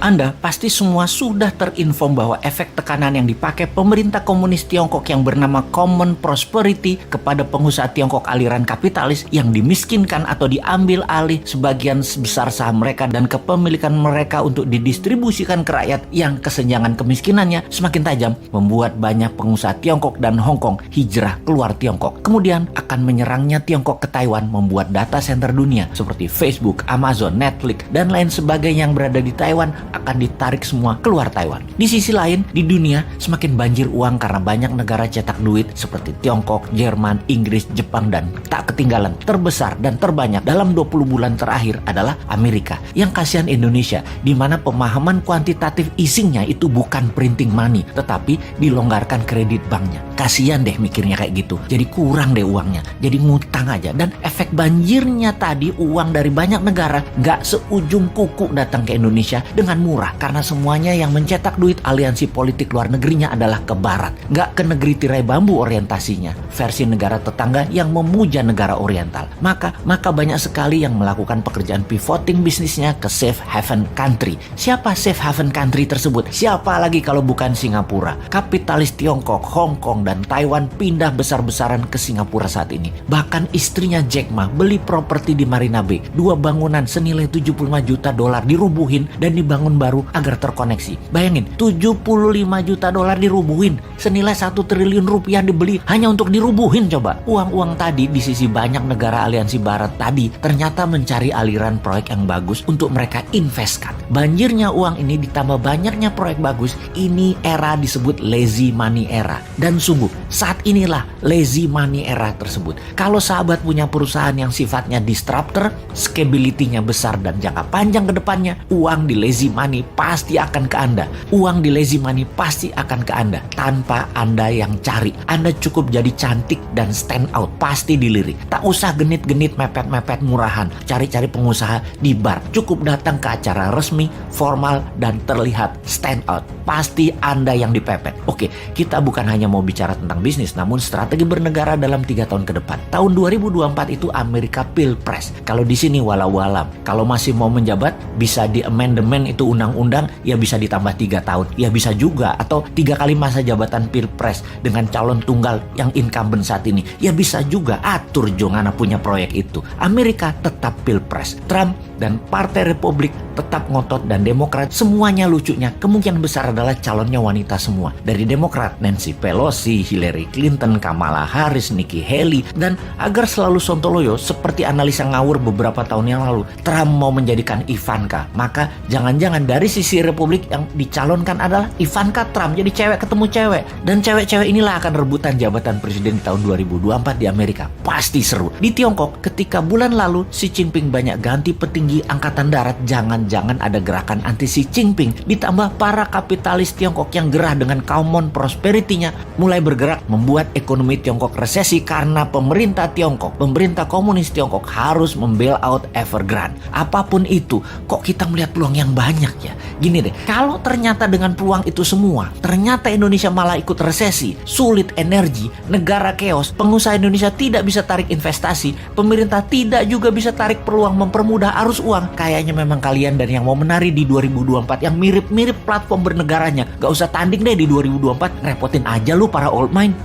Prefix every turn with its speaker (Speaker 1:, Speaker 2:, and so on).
Speaker 1: Anda pasti semua sudah terinform bahwa efek tekanan yang dipakai pemerintah komunis Tiongkok yang bernama Common Prosperity kepada pengusaha Tiongkok aliran kapitalis yang dimiskinkan atau diambil alih sebagian besar saham mereka dan kepemilikan mereka untuk didistribusikan ke rakyat yang kesenjangan kemiskinannya semakin tajam, membuat banyak pengusaha Tiongkok dan Hong Kong hijrah keluar Tiongkok. Kemudian akan menyerangnya Tiongkok ke Taiwan, membuat data center dunia seperti Facebook, Amazon, Netflix, dan lain sebagainya yang berada di Taiwan akan ditarik semua keluar Taiwan. Di sisi lain, di dunia semakin banjir uang karena banyak negara cetak duit seperti Tiongkok, Jerman, Inggris, Jepang, dan tak ketinggalan terbesar dan terbanyak dalam 20 bulan terakhir adalah Amerika. Yang kasihan Indonesia, di mana pemahaman kuantitatif easingnya itu bukan printing money, tetapi dilonggarkan kredit banknya. Kasihan deh mikirnya kayak gitu. Jadi kurang deh uangnya, jadi ngutang aja. Dan efek banjirnya tadi, uang dari banyak negara nggak seujung kuku datang ke Indonesia dengan murah, karena semuanya yang mencetak duit aliansi politik luar negerinya adalah ke barat, nggak ke negeri tirai bambu orientasinya, versi negara tetangga yang memuja negara oriental. Maka banyak sekali yang melakukan pekerjaan pivoting bisnisnya ke safe haven country. Siapa safe haven country tersebut? Siapa lagi kalau bukan Singapura? Kapitalis Tiongkok, Hong Kong, dan Taiwan pindah besar-besaran ke Singapura saat ini. Bahkan istrinya Jack Ma beli properti di Marina Bay, 2 bangunan senilai 75 juta dolar dirubuhin dan dibangun baru agar terkoneksi. Bayangin, 75 juta dolar dirubuhin, senilai 1 triliun rupiah dibeli hanya untuk dirubuhin. Coba, uang-uang tadi di sisi banyak negara aliansi barat tadi ternyata mencari aliran proyek yang bagus untuk mereka investkan. Banjirnya uang ini ditambah banyaknya proyek bagus, ini era disebut lazy money era. Dan sungguh, saat inilah lazy money era tersebut. Kalau sahabat punya perusahaan yang sifatnya disruptor, scalability-nya besar dan jangka panjang ke depannya, uang di lazy money pasti akan ke Anda. Uang di lazy money pasti akan ke Anda tanpa Anda yang cari. Anda cukup jadi cantik dan stand out, pasti dilirik. Tak usah genit-genit mepet-mepet murahan, cari-cari pengusaha di bar. Cukup datang ke acara resmi, formal, dan terlihat stand out. Pasti Anda yang dipepet. Oke, kita bukan hanya mau bicara tentang bisnis, namun strategi bernegara dalam 3 tahun ke depan. Tahun 2024 itu Amerika Pilpres. Kalau di sini walau-walam, kalau masih mau menjabat bisa di amendement itu undang-undang, ya bisa ditambah 3 tahun, ya bisa juga, atau 3 kali masa jabatan Pilpres dengan calon tunggal yang incumbent saat ini, ya bisa juga. Atur jongana punya proyek itu. Amerika tetap Pilpres. Trump dan Partai Republik tetap ngotot, dan Demokrat semuanya lucunya kemungkinan besar adalah calonnya wanita semua. Dari Demokrat, Nancy Pelosi, Hillary Clinton, Kamala Harris, Nikki Haley, dan agar selalu sontoloyo seperti analisa ngawur beberapa tahun yang lalu, Trump mau menjadikan Ivanka. Maka jangan-jangan dari sisi Republik yang dicalonkan adalah Ivanka Trump, jadi cewek ketemu cewek. Dan cewek-cewek inilah akan rebutan jabatan presiden di tahun 2024 di Amerika. Pasti seru. Di Tiongkok, ketika bulan lalu Xi Jinping banyak ganti petinggi angkatan darat, jangan-jangan ada gerakan anti Xi Jinping. Ditambah para kapitalis Tiongkok yang gerah dengan Common Prosperity-nya mulai bergerak membuat ekonomi Tiongkok resesi karena pemerintah Tiongkok, pemerintah komunis Tiongkok harus membail out Evergrande. Apapun itu, kok kita melihat peluang yang banyak ya? Gini deh, kalau ternyata dengan peluang itu semua, ternyata Indonesia malah ikut resesi, sulit energi, negara chaos, pengusaha Indonesia tidak bisa tarik investasi, pemerintah tidak juga bisa tarik peluang mempermudah arus uang. Kayaknya memang kalian dan yang mau menari di 2024 yang mirip-mirip platform bernegaranya, gak usah tanding deh di 2024, repotin aja lu para old mind.